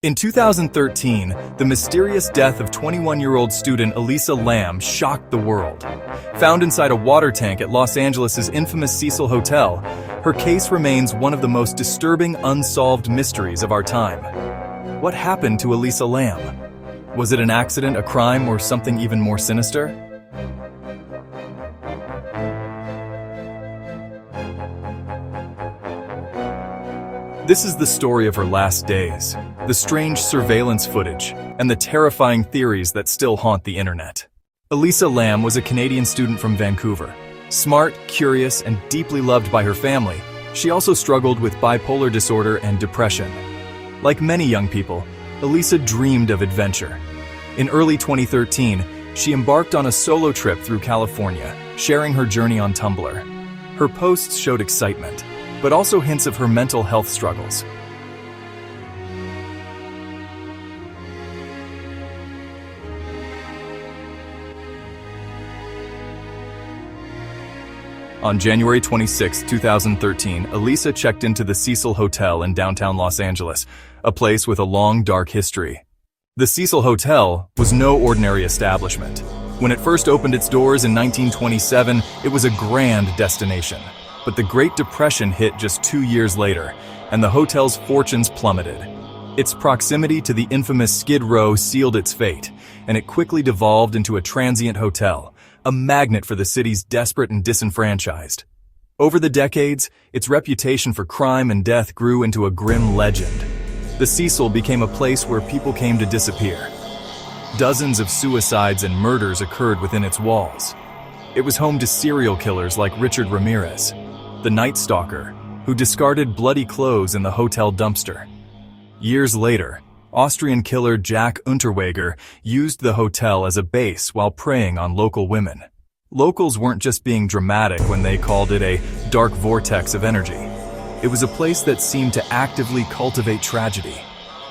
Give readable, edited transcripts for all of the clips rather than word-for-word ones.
In 2013, the mysterious death of 21-year-old student Elisa Lam shocked the world. Found inside a water tank at Los Angeles' infamous Cecil Hotel, her case remains one of the most disturbing unsolved mysteries of our time. What happened to Elisa Lam? Was it an accident, a crime, or something even more sinister? This is the story of her last days, the strange surveillance footage, and the terrifying theories that still haunt the internet. Elisa Lam was a Canadian student from Vancouver. Smart, curious, and deeply loved by her family, she also struggled with bipolar disorder and depression. Like many young people, Elisa dreamed of adventure. In early 2013, she embarked on a solo trip through California, sharing her journey on Tumblr. Her posts showed excitement, but also hints of her mental health struggles. On January 26, 2013, Elisa checked into the Cecil Hotel in downtown Los Angeles, a place with a long, dark history. The Cecil Hotel was no ordinary establishment. When it first opened its doors in 1927, it was a grand destination. But the Great Depression hit just 2 years later, and the hotel's fortunes plummeted. Its proximity to the infamous Skid Row sealed its fate, and it quickly devolved into a transient hotel, a magnet for the city's desperate and disenfranchised. Over the decades, its reputation for crime and death grew into a grim legend. The Cecil became a place where people came to disappear. Dozens of suicides and murders occurred within its walls. It was home to serial killers like Richard Ramirez, the Night Stalker, who discarded bloody clothes in the hotel dumpster. Years later, Austrian killer Jack Unterweger used the hotel as a base while preying on local women. Locals weren't just being dramatic when they called it a dark vortex of energy. It was a place that seemed to actively cultivate tragedy.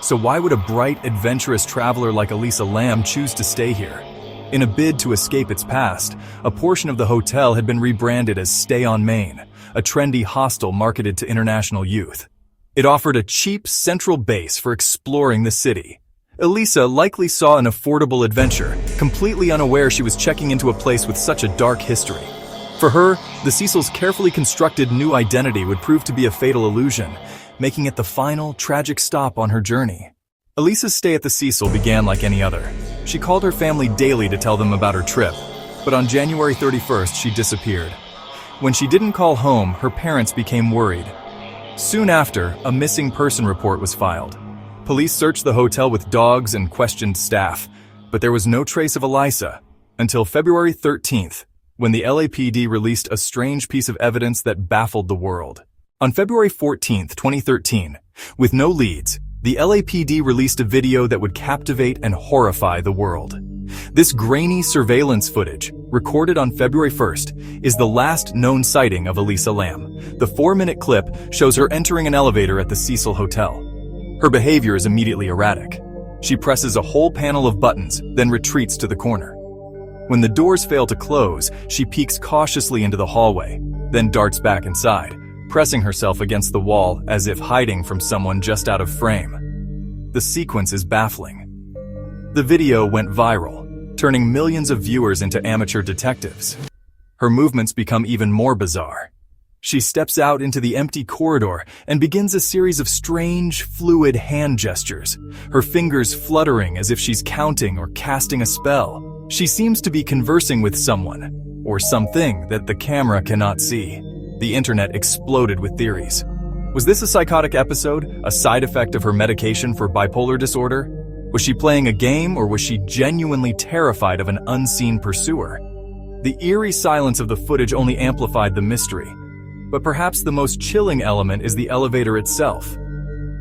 So why would a bright, adventurous traveler like Elisa Lam choose to stay here? In a bid to escape its past, a portion of the hotel had been rebranded as Stay on Main, a trendy hostel marketed to international youth. It offered a cheap central base for exploring the city. Elisa likely saw an affordable adventure, completely unaware she was checking into a place with such a dark history. For her, the Cecil's carefully constructed new identity would prove to be a fatal illusion, making it the final, tragic stop on her journey. Elisa's stay at the Cecil began like any other. She called her family daily to tell them about her trip, but on January 31st, she disappeared. When she didn't call home, her parents became worried. Soon after, a missing person report was filed. Police searched the hotel with dogs and questioned staff, but there was no trace of Elisa until February 13th, when the LAPD released a strange piece of evidence that baffled the world. On February 14th, 2013, with no leads, the LAPD released a video that would captivate and horrify the world. This grainy surveillance footage, recorded on February 1st, is the last known sighting of Elisa Lam. The 4-minute clip shows her entering an elevator at the Cecil Hotel. Her behavior is immediately erratic. She presses a whole panel of buttons, then retreats to the corner. When the doors fail to close, she peeks cautiously into the hallway, then darts back inside, pressing herself against the wall as if hiding from someone just out of frame. The sequence is baffling. The video went viral, turning millions of viewers into amateur detectives. Her movements become even more bizarre. She steps out into the empty corridor and begins a series of strange, fluid hand gestures, her fingers fluttering as if she's counting or casting a spell. She seems to be conversing with someone, or something that the camera cannot see. The internet exploded with theories. Was this a psychotic episode, a side effect of her medication for bipolar disorder? Was she playing a game, or was she genuinely terrified of an unseen pursuer? The eerie silence of the footage only amplified the mystery. But perhaps the most chilling element is the elevator itself.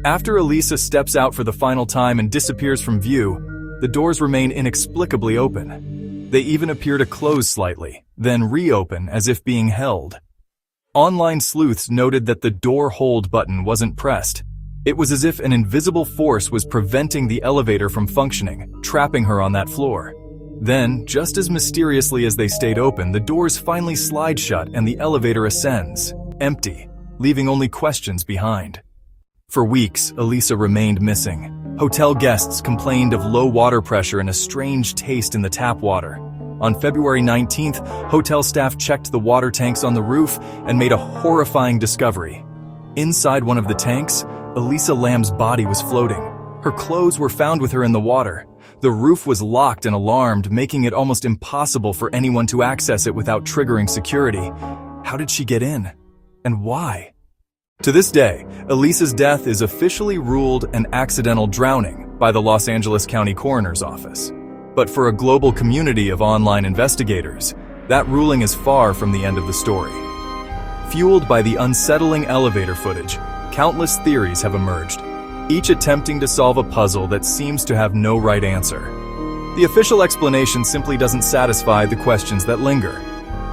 After Elisa steps out for the final time and disappears from view, the doors remain inexplicably open. They even appear to close slightly, then reopen as if being held. Online sleuths noted that the door hold button wasn't pressed. It was as if an invisible force was preventing the elevator from functioning, trapping her on that floor. Then, just as mysteriously as they stayed open, the doors finally slide shut and the elevator ascends, empty, leaving only questions behind. For weeks, Elisa remained missing. Hotel guests complained of low water pressure and a strange taste in the tap water. On February 19th, hotel staff checked the water tanks on the roof and made a horrifying discovery. Inside one of the tanks, Elisa Lam's body was floating. Her clothes were found with her in the water. The roof was locked and alarmed, making it almost impossible for anyone to access it without triggering security. How did she get in? And why? To this day, Elisa's death is officially ruled an accidental drowning by the Los Angeles County Coroner's Office. But for a global community of online investigators, that ruling is far from the end of the story. Fueled by the unsettling elevator footage, countless theories have emerged, each attempting to solve a puzzle that seems to have no right answer. The official explanation simply doesn't satisfy the questions that linger.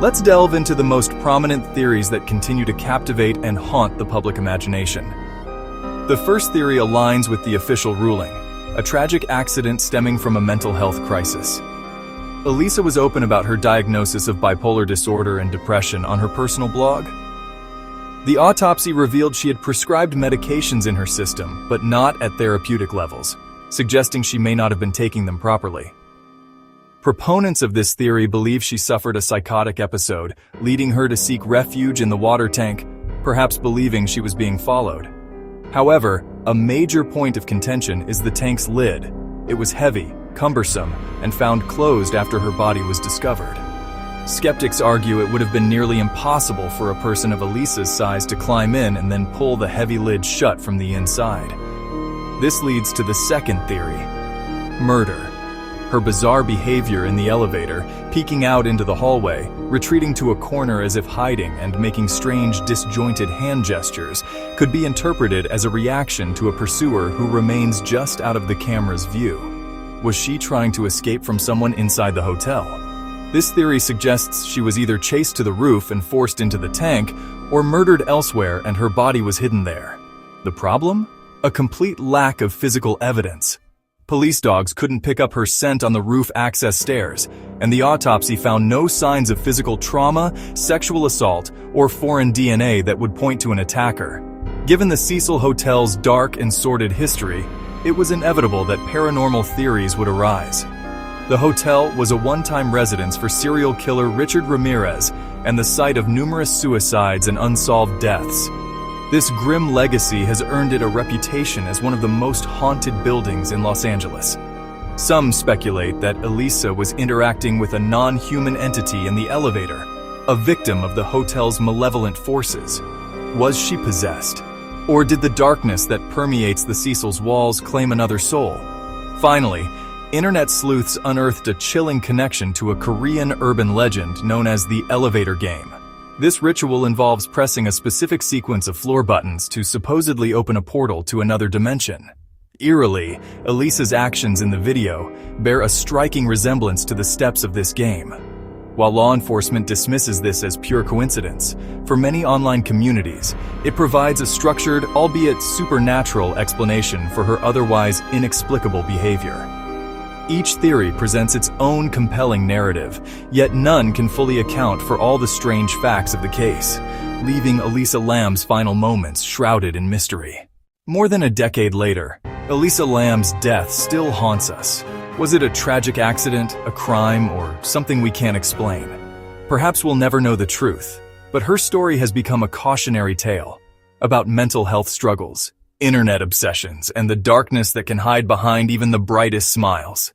Let's delve into the most prominent theories that continue to captivate and haunt the public imagination. The first theory aligns with the official ruling, a tragic accident stemming from a mental health crisis. Elisa was open about her diagnosis of bipolar disorder and depression on her personal blog. The autopsy revealed she had prescribed medications in her system, but not at therapeutic levels, suggesting she may not have been taking them properly. Proponents of this theory believe she suffered a psychotic episode, leading her to seek refuge in the water tank, perhaps believing she was being followed. However, a major point of contention is the tank's lid. It was heavy, cumbersome, and found closed after her body was discovered. Skeptics argue it would have been nearly impossible for a person of Elisa's size to climb in and then pull the heavy lid shut from the inside. This leads to the second theory: murder. Her bizarre behavior in the elevator, peeking out into the hallway, retreating to a corner as if hiding, and making strange, disjointed hand gestures, could be interpreted as a reaction to a pursuer who remains just out of the camera's view. Was she trying to escape from someone inside the hotel? This theory suggests she was either chased to the roof and forced into the tank, or murdered elsewhere and her body was hidden there. The problem? A complete lack of physical evidence. Police dogs couldn't pick up her scent on the roof access stairs, and the autopsy found no signs of physical trauma, sexual assault, or foreign DNA that would point to an attacker. Given the Cecil Hotel's dark and sordid history, it was inevitable that paranormal theories would arise. The hotel was a one-time residence for serial killer Richard Ramirez and the site of numerous suicides and unsolved deaths. This grim legacy has earned it a reputation as one of the most haunted buildings in Los Angeles. Some speculate that Elisa was interacting with a non-human entity in the elevator, a victim of the hotel's malevolent forces. Was she possessed? Or did the darkness that permeates the Cecil's walls claim another soul? Finally, internet sleuths unearthed a chilling connection to a Korean urban legend known as the elevator game. This ritual involves pressing a specific sequence of floor buttons to supposedly open a portal to another dimension. Eerily, Elisa's actions in the video bear a striking resemblance to the steps of this game. While law enforcement dismisses this as pure coincidence, for many online communities, it provides a structured, albeit supernatural, explanation for her otherwise inexplicable behavior. Each theory presents its own compelling narrative, yet none can fully account for all the strange facts of the case, leaving Elisa Lam's final moments shrouded in mystery. More than a decade later, Elisa Lam's death still haunts us. Was it a tragic accident, a crime, or something we can't explain? Perhaps we'll never know the truth, but her story has become a cautionary tale about mental health struggles, internet obsessions, and the darkness that can hide behind even the brightest smiles.